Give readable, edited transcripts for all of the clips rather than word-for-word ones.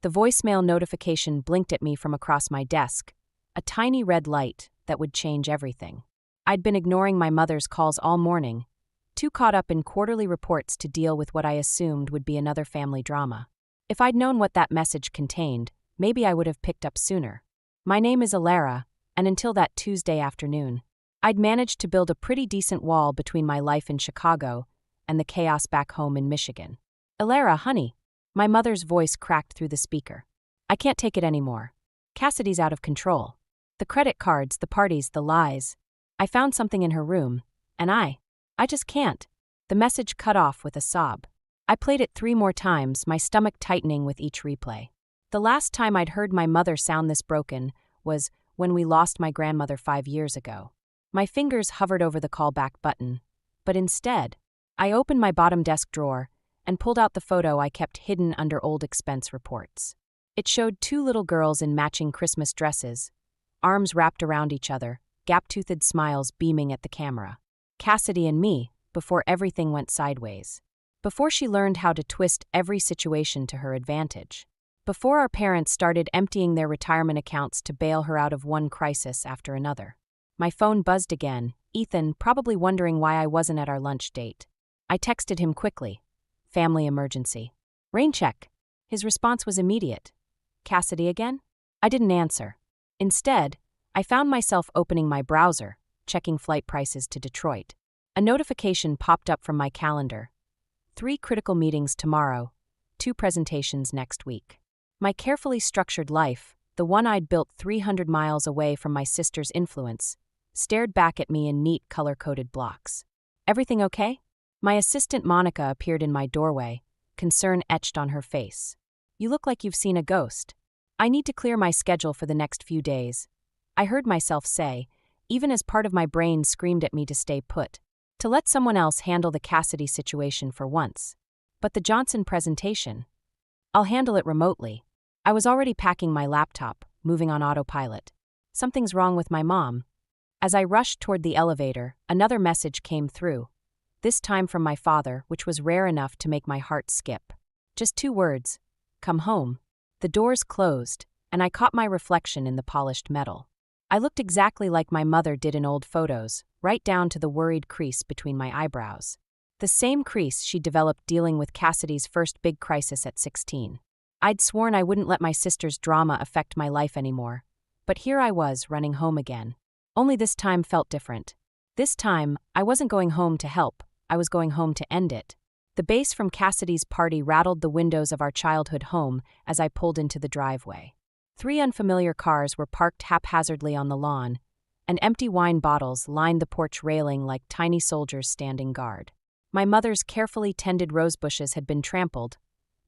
The voicemail notification blinked at me from across my desk, a tiny red light that would change everything. I'd been ignoring my mother's calls all morning, too caught up in quarterly reports to deal with what I assumed would be another family drama. If I'd known what that message contained, maybe I would have picked up sooner. My name is Alara, and until that Tuesday afternoon, I'd managed to build a pretty decent wall between my life in Chicago and the chaos back home in Michigan. Alara, honey. My mother's voice cracked through the speaker. I can't take it anymore. Cassidy's out of control. The credit cards, the parties, the lies. I found something in her room, and I just can't. The message cut off with a sob. I played it 3 more times, my stomach tightening with each replay. The last time I'd heard my mother sound this broken was when we lost my grandmother 5 years ago. My fingers hovered over the callback button, but instead, I opened my bottom desk drawer and pulled out the photo I kept hidden under old expense reports. It showed 2 little girls in matching Christmas dresses, arms wrapped around each other, gap-toothed smiles beaming at the camera. Cassidy and me, before everything went sideways. Before she learned how to twist every situation to her advantage. Before our parents started emptying their retirement accounts to bail her out of one crisis after another. My phone buzzed again, Ethan probably wondering why I wasn't at our lunch date. I texted him quickly. Family emergency. Rain check. His response was immediate. Cassidy again? I didn't answer. Instead, I found myself opening my browser, checking flight prices to Detroit. A notification popped up from my calendar. 3 critical meetings tomorrow, 2 presentations next week. My carefully structured life, the one I'd built 300 miles away from my sister's influence, stared back at me in neat color-coded blocks. Everything okay? My assistant Monica appeared in my doorway, concern etched on her face. You look like you've seen a ghost. I need to clear my schedule for the next few days. I heard myself say, even as part of my brain screamed at me to stay put, to let someone else handle the Cassidy situation for once. But the Johnson presentation? I'll handle it remotely. I was already packing my laptop, moving on autopilot. Something's wrong with my mom. As I rushed toward the elevator, another message came through. This time from my father, which was rare enough to make my heart skip. Just 2 words. Come home. The doors closed, and I caught my reflection in the polished metal. I looked exactly like my mother did in old photos, right down to the worried crease between my eyebrows. The same crease she'd developed dealing with Cassidy's first big crisis at 16. I'd sworn I wouldn't let my sister's drama affect my life anymore. But here I was, running home again. Only this time felt different. This time, I wasn't going home to help. I was going home to end it. The bass from Cassidy's party rattled the windows of our childhood home as I pulled into the driveway. 3 unfamiliar cars were parked haphazardly on the lawn, and empty wine bottles lined the porch railing like tiny soldiers standing guard. My mother's carefully tended rosebushes had been trampled,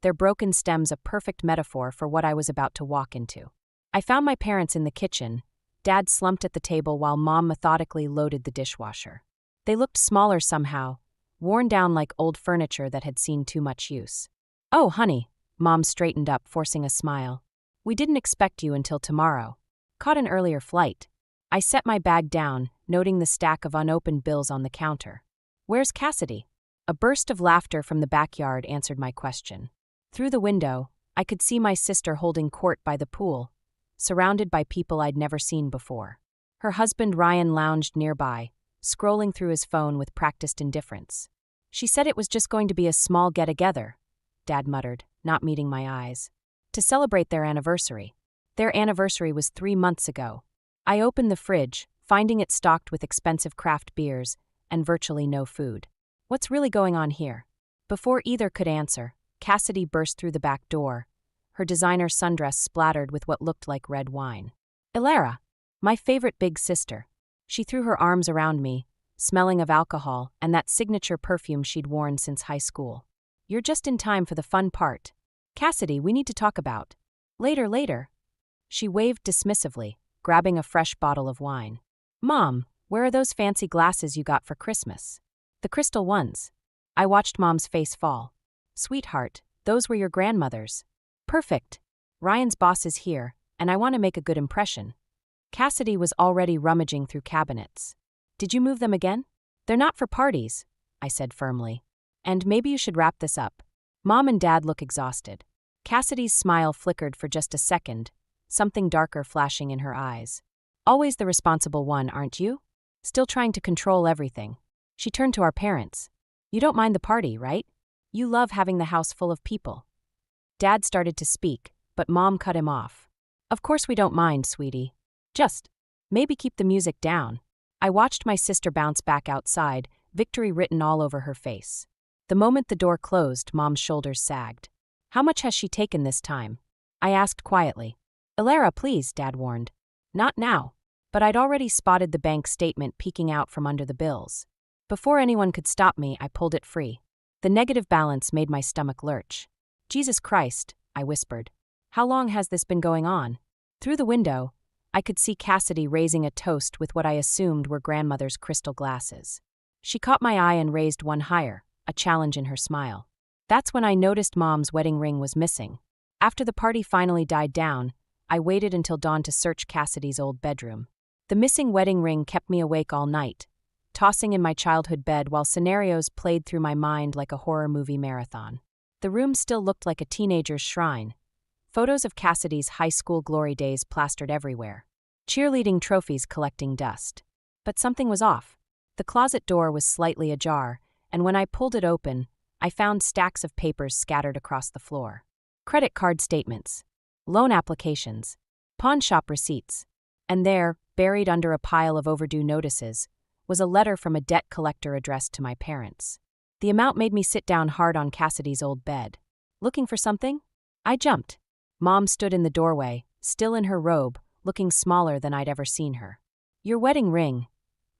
their broken stems a perfect metaphor for what I was about to walk into. I found my parents in the kitchen, Dad slumped at the table while Mom methodically loaded the dishwasher. They looked smaller somehow, worn down like old furniture that had seen too much use. Oh, honey, Mom straightened up, forcing a smile. We didn't expect you until tomorrow. Caught an earlier flight. I set my bag down, noting the stack of unopened bills on the counter. Where's Cassidy? A burst of laughter from the backyard answered my question. Through the window, I could see my sister holding court by the pool, surrounded by people I'd never seen before. Her husband Ryan lounged nearby, scrolling through his phone with practiced indifference. She said it was just going to be a small get-together, Dad muttered, not meeting my eyes. To celebrate their anniversary. Their anniversary was 3 months ago. I opened the fridge, finding it stocked with expensive craft beers and virtually no food. What's really going on here? Before either could answer, Cassidy burst through the back door, her designer sundress splattered with what looked like red wine. Alara, my favorite big sister. She threw her arms around me, smelling of alcohol and that signature perfume she'd worn since high school. You're just in time for the fun part. Cassidy, we need to talk about. Later. She waved dismissively, grabbing a fresh bottle of wine. Mom, where are those fancy glasses you got for Christmas? The crystal ones. I watched Mom's face fall. Sweetheart, those were your grandmother's. Perfect. Ryan's boss is here, and I want to make a good impression. Cassidy was already rummaging through cabinets. Did you move them again? They're not for parties, I said firmly. And maybe you should wrap this up. Mom and Dad look exhausted. Cassidy's smile flickered for just a second, something darker flashing in her eyes. Always the responsible one, aren't you? Still trying to control everything. She turned to our parents. You don't mind the party, right? You love having the house full of people. Dad started to speak, but Mom cut him off. Of course we don't mind, sweetie. Just, maybe keep the music down. I watched my sister bounce back outside, victory written all over her face. The moment the door closed, Mom's shoulders sagged. How much has she taken this time? I asked quietly. Elara, please, Dad warned. Not now. But I'd already spotted the bank statement peeking out from under the bills. Before anyone could stop me, I pulled it free. The negative balance made my stomach lurch. Jesus Christ, I whispered. How long has this been going on? Through the window, I could see Cassidy raising a toast with what I assumed were grandmother's crystal glasses. She caught my eye and raised one higher, a challenge in her smile. That's when I noticed Mom's wedding ring was missing. After the party finally died down, I waited until dawn to search Cassidy's old bedroom. The missing wedding ring kept me awake all night, tossing in my childhood bed while scenarios played through my mind like a horror movie marathon. The room still looked like a teenager's shrine. Photos of Cassidy's high school glory days plastered everywhere. Cheerleading trophies collecting dust. But something was off. The closet door was slightly ajar, and when I pulled it open, I found stacks of papers scattered across the floor. Credit card statements, loan applications, pawn shop receipts, and there, buried under a pile of overdue notices, was a letter from a debt collector addressed to my parents. The amount made me sit down hard on Cassidy's old bed. Looking for something? I jumped. Mom stood in the doorway, still in her robe, looking smaller than I'd ever seen her. Your wedding ring,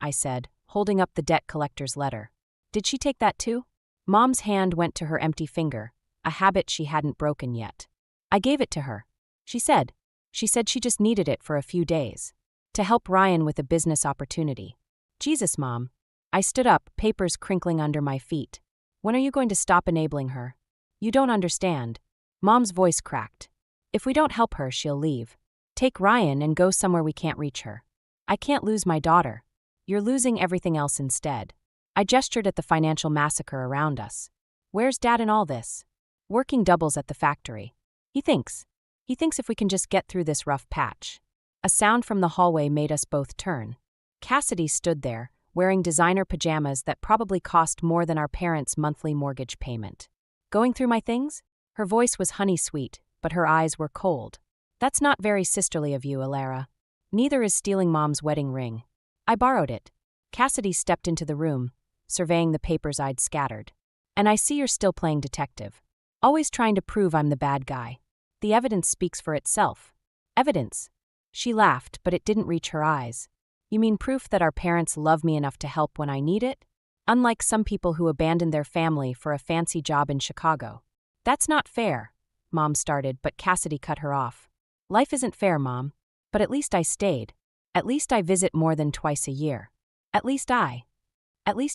I said, holding up the debt collector's letter. Did she take that too? Mom's hand went to her empty finger, a habit she hadn't broken yet. I gave it to her. She said she just needed it for a few days. To help Ryan with a business opportunity. Jesus, Mom. I stood up, papers crinkling under my feet. When are you going to stop enabling her? You don't understand. Mom's voice cracked. If we don't help her, she'll leave. Take Ryan and go somewhere we can't reach her. I can't lose my daughter. You're losing everything else instead. I gestured at the financial massacre around us. Where's Dad in all this? Working doubles at the factory. He thinks if we can just get through this rough patch. A sound from the hallway made us both turn. Cassidy stood there, wearing designer pajamas that probably cost more than our parents' monthly mortgage payment. Going through my things? Her voice was honey-sweet, but her eyes were cold. That's not very sisterly of you, Elara. Neither is stealing Mom's wedding ring. I borrowed it. Cassidy stepped into the room, surveying the papers I'd scattered. And I see you're still playing detective. Always trying to prove I'm the bad guy. The evidence speaks for itself. Evidence. She laughed, but it didn't reach her eyes. You mean proof that our parents love me enough to help when I need it? Unlike some people who abandon their family for a fancy job in Chicago. That's not fair, Mom started, but Cassidy cut her off. Life isn't fair, Mom. But at least I stayed. At least I visit more than twice a year. At least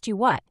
you what?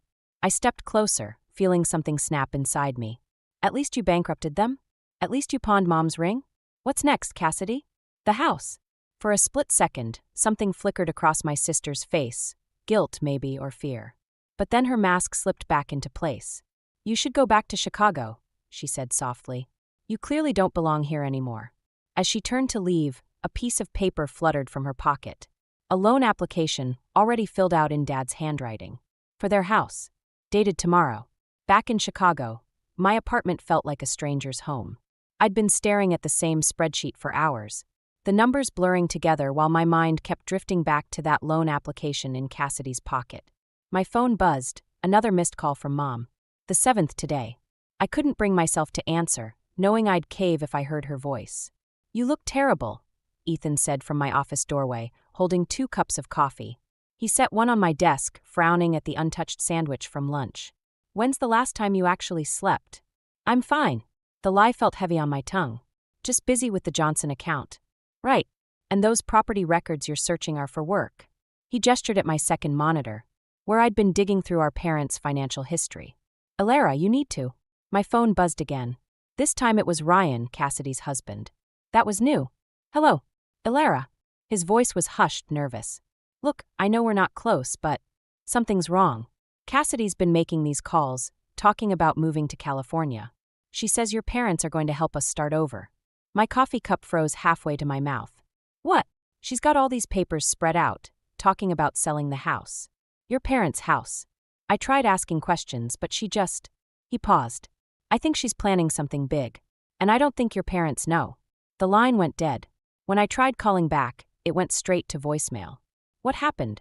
I stepped closer, feeling something snap inside me. At least you bankrupted them? At least you pawned Mom's ring? What's next, Cassidy? The house. For a split second, something flickered across my sister's face. Guilt, maybe, or fear. But then her mask slipped back into place. You should go back to Chicago, she said softly. You clearly don't belong here anymore. As she turned to leave, a piece of paper fluttered from her pocket. A loan application, already filled out in Dad's handwriting. For their house. Dated tomorrow. Back in Chicago, my apartment felt like a stranger's home. I'd been staring at the same spreadsheet for hours, the numbers blurring together while my mind kept drifting back to that loan application in Cassidy's pocket. My phone buzzed, another missed call from Mom. The 7th today. I couldn't bring myself to answer, knowing I'd cave if I heard her voice. You look terrible, Ethan said from my office doorway, holding 2 cups of coffee. He set one on my desk, frowning at the untouched sandwich from lunch. When's the last time you actually slept? I'm fine. The lie felt heavy on my tongue. Just busy with the Johnson account. Right. And those property records you're searching are for work. He gestured at my second monitor, where I'd been digging through our parents' financial history. Elara, you need to. My phone buzzed again. This time it was Ryan, Cassidy's husband. That was new. Hello, Elara. His voice was hushed, nervous. Look, I know we're not close, but something's wrong. Cassidy's been making these calls, talking about moving to California. She says your parents are going to help us start over. My coffee cup froze halfway to my mouth. What? She's got all these papers spread out, talking about selling the house. Your parents' house. I tried asking questions, but she just... He paused. I think she's planning something big. And I don't think your parents know. The line went dead. When I tried calling back, it went straight to voicemail. What happened?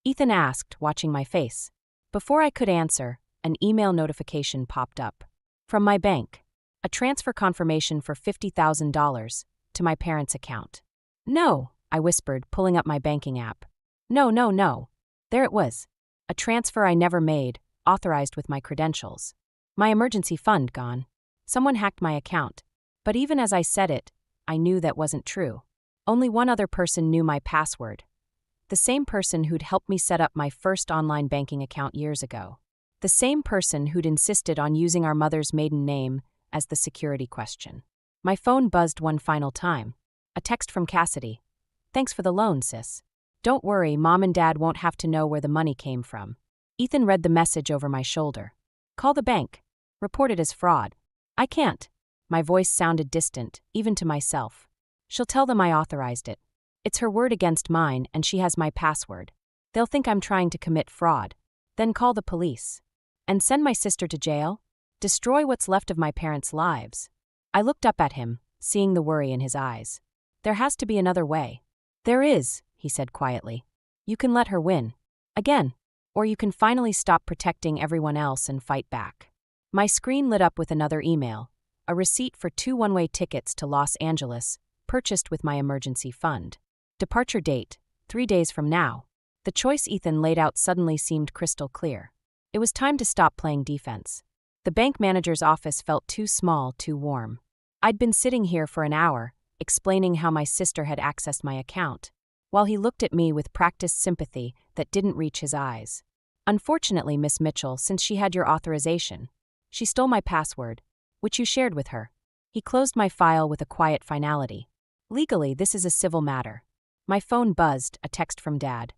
Ethan asked, watching my face. Before I could answer, an email notification popped up. From my bank. A transfer confirmation for $50,000 to my parents' account. No, I whispered, pulling up my banking app. No. There it was. A transfer I never made, authorized with my credentials. My emergency fund gone. Someone hacked my account. But even as I said it, I knew that wasn't true. Only one other person knew my password. The same person who'd helped me set up my first online banking account years ago. The same person who'd insisted on using our mother's maiden name as the security question. My phone buzzed one final time. A text from Cassidy. Thanks for the loan, sis. Don't worry, Mom and Dad won't have to know where the money came from. Ethan read the message over my shoulder. Call the bank. Report it as fraud. I can't. My voice sounded distant, even to myself. She'll tell them I authorized it. It's her word against mine, and she has my password. They'll think I'm trying to commit fraud. Then call the police. And send my sister to jail? Destroy what's left of my parents' lives. I looked up at him, seeing the worry in his eyes. There has to be another way. There is, he said quietly. You can let her win. Again. Or you can finally stop protecting everyone else and fight back. My screen lit up with another email. A receipt for 2 one-way tickets to Los Angeles, purchased with my emergency fund. Departure date, 3 days from now. The choice Ethan laid out suddenly seemed crystal clear. It was time to stop playing defense. The bank manager's office felt too small, too warm. I'd been sitting here for an hour, explaining how my sister had accessed my account, while he looked at me with practiced sympathy that didn't reach his eyes. Unfortunately, Miss Mitchell, since she had your authorization, she stole my password, which you shared with her. He closed my file with a quiet finality. Legally, this is a civil matter. My phone buzzed, a text from Dad.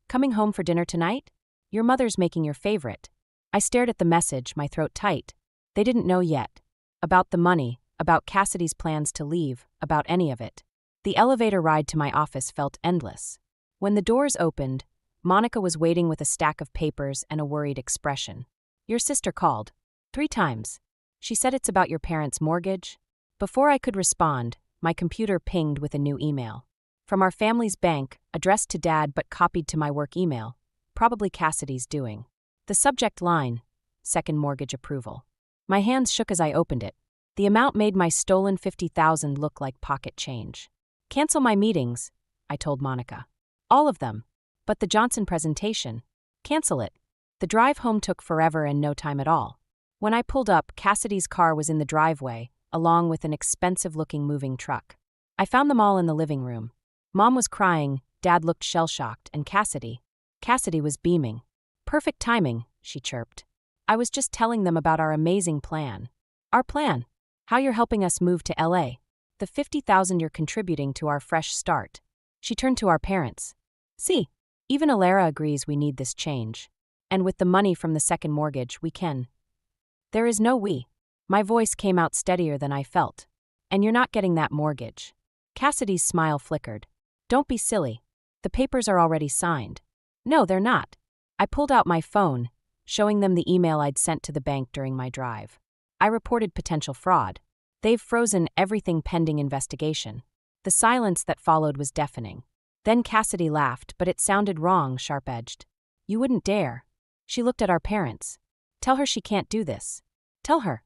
Coming home for dinner tonight? Your mother's making your favorite. I stared at the message, my throat tight. They didn't know yet. About the money, about Cassidy's plans to leave, about any of it. The elevator ride to my office felt endless. When the doors opened, Monica was waiting with a stack of papers and a worried expression. Your sister called. 3 times. She said it's about your parents' mortgage. Before I could respond, my computer pinged with a new email. From our family's bank, addressed to Dad but copied to my work email. Probably Cassidy's doing. The subject line, second mortgage approval. My hands shook as I opened it. The amount made my stolen $50,000 look like pocket change. Cancel my meetings, I told Monica. All of them. But the Johnson presentation. Cancel it. The drive home took forever and no time at all. When I pulled up, Cassidy's car was in the driveway, along with an expensive-looking moving truck. I found them all in the living room. Mom was crying, Dad looked shell-shocked, and Cassidy was beaming. Perfect timing, she chirped. I was just telling them about our amazing plan. Our plan. How you're helping us move to LA. The $50,000 you're contributing to our fresh start. She turned to our parents. See, even Alara agrees we need this change. And with the money from the second mortgage, we can. There is no we. My voice came out steadier than I felt. And you're not getting that mortgage. Cassidy's smile flickered. Don't be silly. The papers are already signed. No, they're not. I pulled out my phone, showing them the email I'd sent to the bank during my drive. I reported potential fraud. They've frozen everything pending investigation. The silence that followed was deafening. Then Cassidy laughed, but it sounded wrong, sharp-edged. You wouldn't dare. She looked at our parents. Tell her she can't do this. Tell her.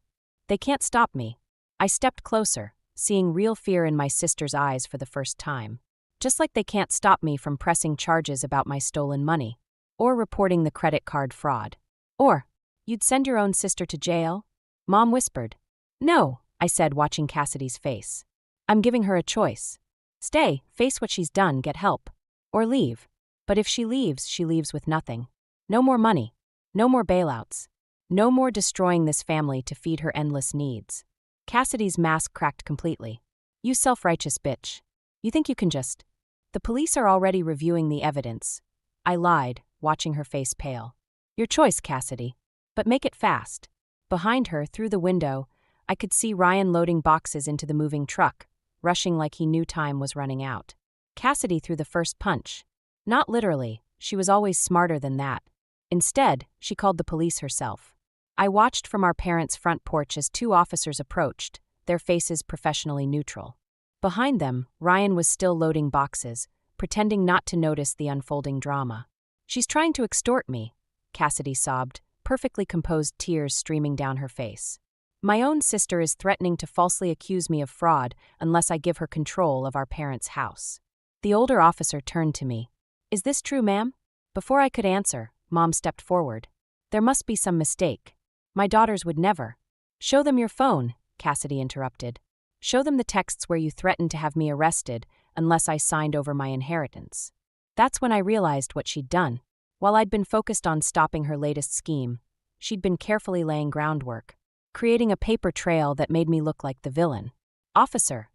They can't stop me. I stepped closer, seeing real fear in my sister's eyes for the first time. Just like they can't stop me from pressing charges about my stolen money. Or reporting the credit card fraud. Or, you'd send your own sister to jail? Mom whispered. No, I said, watching Cassidy's face. I'm giving her a choice. Stay, face what she's done, get help. Or leave. But if she leaves with nothing. No more money. No more bailouts. No more destroying this family to feed her endless needs. Cassidy's mask cracked completely. You self-righteous bitch. You think you can just... The police are already reviewing the evidence. I lied, watching her face pale. Your choice, Cassidy. But make it fast. Behind her, through the window, I could see Ryan loading boxes into the moving truck, rushing like he knew time was running out. Cassidy threw the first punch. Not literally, she was always smarter than that. Instead, she called the police herself. I watched from our parents' front porch as two officers approached, their faces professionally neutral. Behind them, Ryan was still loading boxes, pretending not to notice the unfolding drama. "She's trying to extort me," Cassidy sobbed, perfectly composed tears streaming down her face. "My own sister is threatening to falsely accuse me of fraud unless I give her control of our parents' house." The older officer turned to me. "Is this true, ma'am?" Before I could answer, Mom stepped forward. "There must be some mistake. My daughters would never." "Show them your phone," Cassidy interrupted. "Show them the texts where you threatened to have me arrested unless I signed over my inheritance." That's when I realized what she'd done. While I'd been focused on stopping her latest scheme, she'd been carefully laying groundwork, creating a paper trail that made me look like the villain. "Officer,"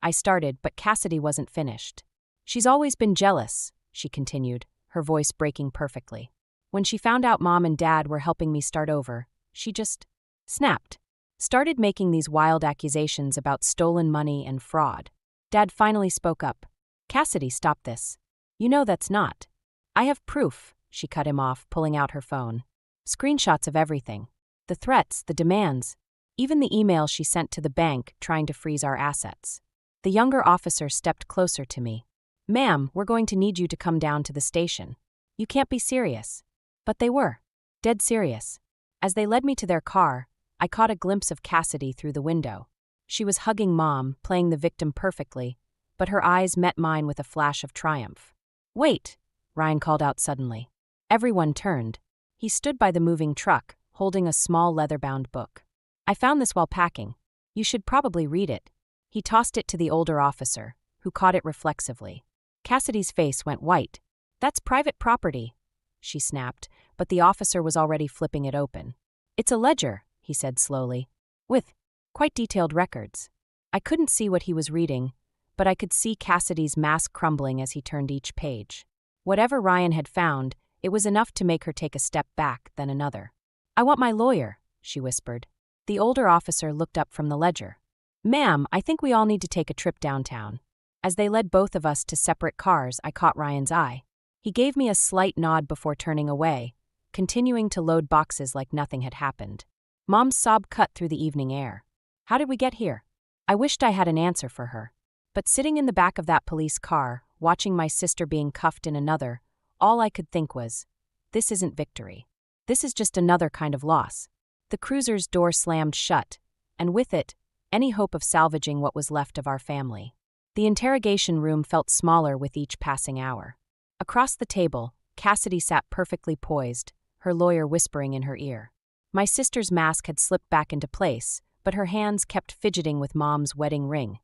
I started, but Cassidy wasn't finished. "She's always been jealous," she continued, her voice breaking perfectly. "When she found out Mom and Dad were helping me start over, she just snapped. Started making these wild accusations about stolen money and fraud." Dad finally spoke up. "Cassidy, stop this. You know that's not." "I have proof," she cut him off, pulling out her phone. "Screenshots of everything. The threats, the demands, even the email she sent to the bank trying to freeze our assets." The younger officer stepped closer to me. "Ma'am, we're going to need you to come down to the station. You can't be serious." But they were. Dead serious. As they led me to their car, I caught a glimpse of Cassidy through the window. She was hugging Mom, playing the victim perfectly, but her eyes met mine with a flash of triumph. "Wait," Ryan called out suddenly. Everyone turned. He stood by the moving truck, holding a small leather-bound book. "I found this while packing. You should probably read it." He tossed it to the older officer, who caught it reflexively. Cassidy's face went white. "That's private property," she snapped, but the officer was already flipping it open. "It's a ledger," he said slowly, "with quite detailed records." I couldn't see what he was reading, but I could see Cassidy's mask crumbling as he turned each page. Whatever Ryan had found, it was enough to make her take a step back, then another. "I want my lawyer," she whispered. The older officer looked up from the ledger. "Ma'am, I think we all need to take a trip downtown." As they led both of us to separate cars, I caught Ryan's eye. He gave me a slight nod before turning away, continuing to load boxes like nothing had happened. Mom's sob cut through the evening air. "How did we get here?" I wished I had an answer for her. But sitting in the back of that police car, watching my sister being cuffed in another, all I could think was, this isn't victory. This is just another kind of loss. The cruiser's door slammed shut, and with it, any hope of salvaging what was left of our family. The interrogation room felt smaller with each passing hour. Across the table, Cassidy sat perfectly poised, her lawyer whispering in her ear. My sister's mask had slipped back into place, but her hands kept fidgeting with Mom's wedding ring.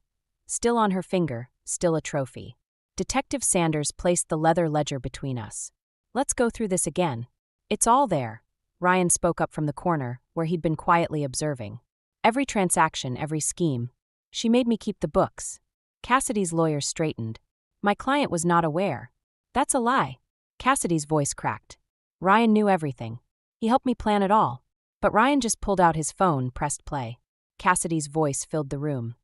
Still on her finger, still a trophy. Detective Sanders placed the leather ledger between us. "Let's go through this again." "It's all there," Ryan spoke up from the corner, where he'd been quietly observing. "Every transaction, every scheme. She made me keep the books." Cassidy's lawyer straightened. "My client was not aware." "That's a lie." Cassidy's voice cracked. "Ryan knew everything. He helped me plan it all." But Ryan just pulled out his phone, pressed play. Cassidy's voice filled the room.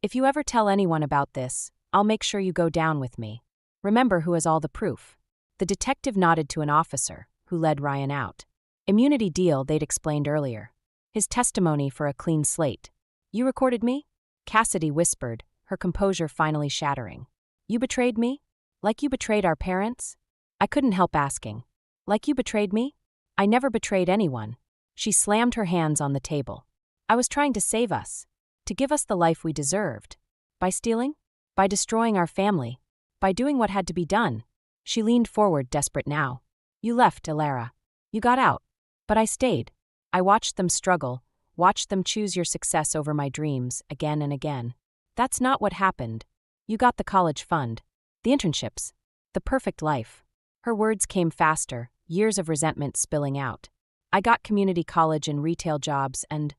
"If you ever tell anyone about this, I'll make sure you go down with me. Remember who has all the proof." The detective nodded to an officer, who led Ryan out. Immunity deal they'd explained earlier. His testimony for a clean slate. "You recorded me?" Cassidy whispered, her composure finally shattering. "You betrayed me? Like you betrayed our parents?" I couldn't help asking. "Like you betrayed me?" "I never betrayed anyone." She slammed her hands on the table. "I was trying to save us. To give us the life we deserved. By stealing? By destroying our family. By doing what had to be done." She leaned forward, desperate now. "You left, Elara. You got out. But I stayed. I watched them struggle, watched them choose your success over my dreams, again and again. That's not what happened. You got the college fund. The internships. The perfect life." Her words came faster, years of resentment spilling out. "I got community college and retail jobs and...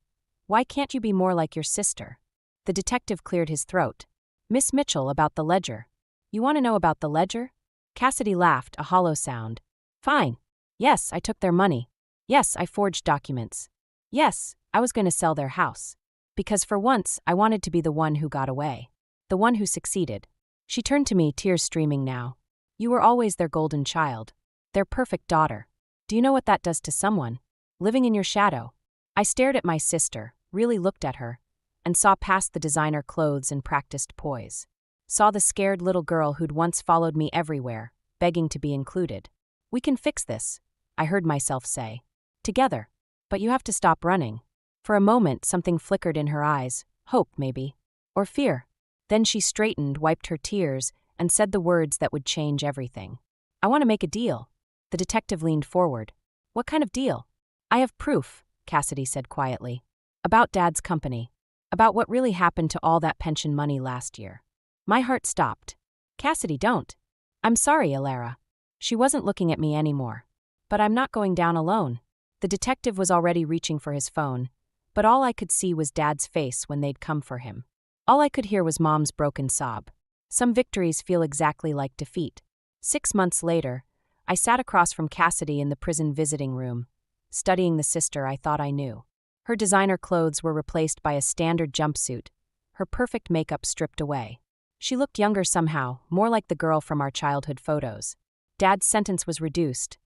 Why can't you be more like your sister?" The detective cleared his throat. "Miss Mitchell, about the ledger. You want to know about the ledger?" Cassidy laughed, a hollow sound. "Fine. Yes, I took their money. Yes, I forged documents. Yes, I was going to sell their house. Because for once, I wanted to be the one who got away. The one who succeeded. She turned to me, tears streaming now. You were always their golden child. Their perfect daughter. Do you know what that does to someone? Living in your shadow. I stared at my sister, really looked at her, and saw past the designer clothes and practiced poise. Saw the scared little girl who'd once followed me everywhere, begging to be included. We can fix this, I heard myself say. Together. But you have to stop running. For a moment, something flickered in her eyes. Hope, maybe. Or fear. Then she straightened, wiped her tears, and said the words that would change everything. I want to make a deal. The detective leaned forward. What kind of deal? I have proof, Cassidy said quietly. About Dad's company. About what really happened to all that pension money last year. My heart stopped. Cassidy, don't. I'm sorry, Alara. She wasn't looking at me anymore. But I'm not going down alone. The detective was already reaching for his phone, but all I could see was Dad's face when they'd come for him. All I could hear was Mom's broken sob. Some victories feel exactly like defeat. 6 months later, I sat across from Cassidy in the prison visiting room, studying the sister I thought I knew. Her designer clothes were replaced by a standard jumpsuit, her perfect makeup stripped away. She looked younger somehow, more like the girl from our childhood photos. Dad's sentence was reduced,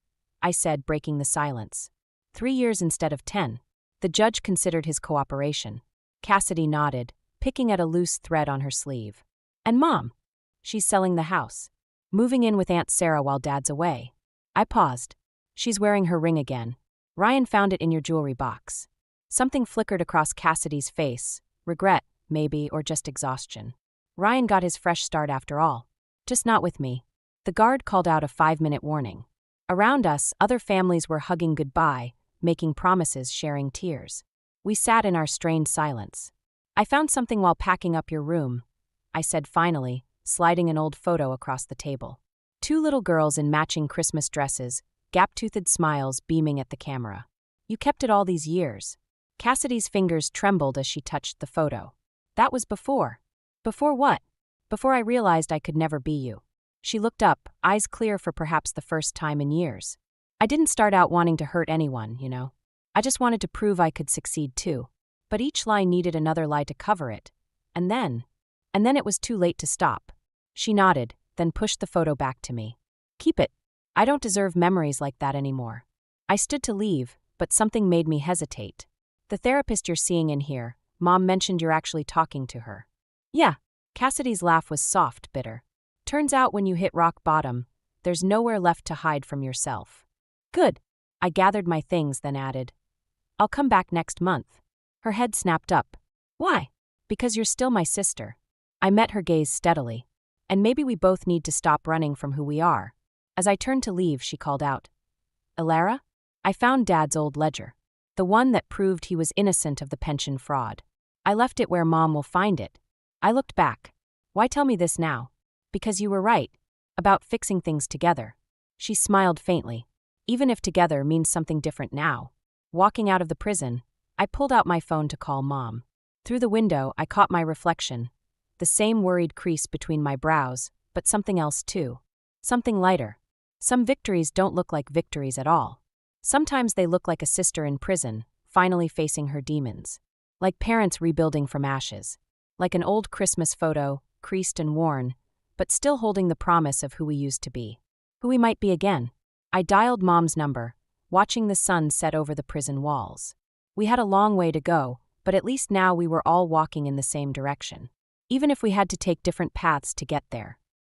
I said, breaking the silence. 3 years instead of 10. The judge considered his cooperation. Cassidy nodded, picking at a loose thread on her sleeve. And Mom? She's selling the house. Moving in with Aunt Sarah while Dad's away. I paused. She's wearing her ring again. Ryan found it in your jewelry box. Something flickered across Cassidy's face. Regret, maybe, or just exhaustion. Ryan got his fresh start after all. Just not with me. The guard called out a 5-minute warning. Around us, other families were hugging goodbye, making promises, sharing tears. We sat in our strained silence. I found something while packing up your room, I said finally, sliding an old photo across the table. 2 little girls in matching Christmas dresses, gap-toothed smiles beaming at the camera. You kept it all these years. Cassidy's fingers trembled as she touched the photo. That was before. Before what? Before I realized I could never be you. She looked up, eyes clear for perhaps the first time in years. I didn't start out wanting to hurt anyone, you know. I just wanted to prove I could succeed too. But each lie needed another lie to cover it. And then it was too late to stop. She nodded, then pushed the photo back to me. Keep it. I don't deserve memories like that anymore. I stood to leave, but something made me hesitate. The therapist you're seeing in here, Mom mentioned you're actually talking to her. Yeah. Cassidy's laugh was soft, bitter. Turns out when you hit rock bottom, there's nowhere left to hide from yourself. Good. I gathered my things, then added. I'll come back next month. Her head snapped up. Why? Because you're still my sister. I met her gaze steadily. And maybe we both need to stop running from who we are. As I turned to leave, she called out. Alara? I found Dad's old ledger. The one that proved he was innocent of the pension fraud. I left it where Mom will find it. I looked back. Why tell me this now? Because you were right. About fixing things together. She smiled faintly. Even if together means something different now. Walking out of the prison, I pulled out my phone to call Mom. Through the window, I caught my reflection. The same worried crease between my brows, but something else too. Something lighter. Some victories don't look like victories at all. Sometimes they look like a sister in prison, finally facing her demons. Like parents rebuilding from ashes. Like an old Christmas photo, creased and worn, but still holding the promise of who we used to be. Who we might be again. I dialed Mom's number, watching the sun set over the prison walls. We had a long way to go, but at least now we were all walking in the same direction. Even if we had to take different paths to get there.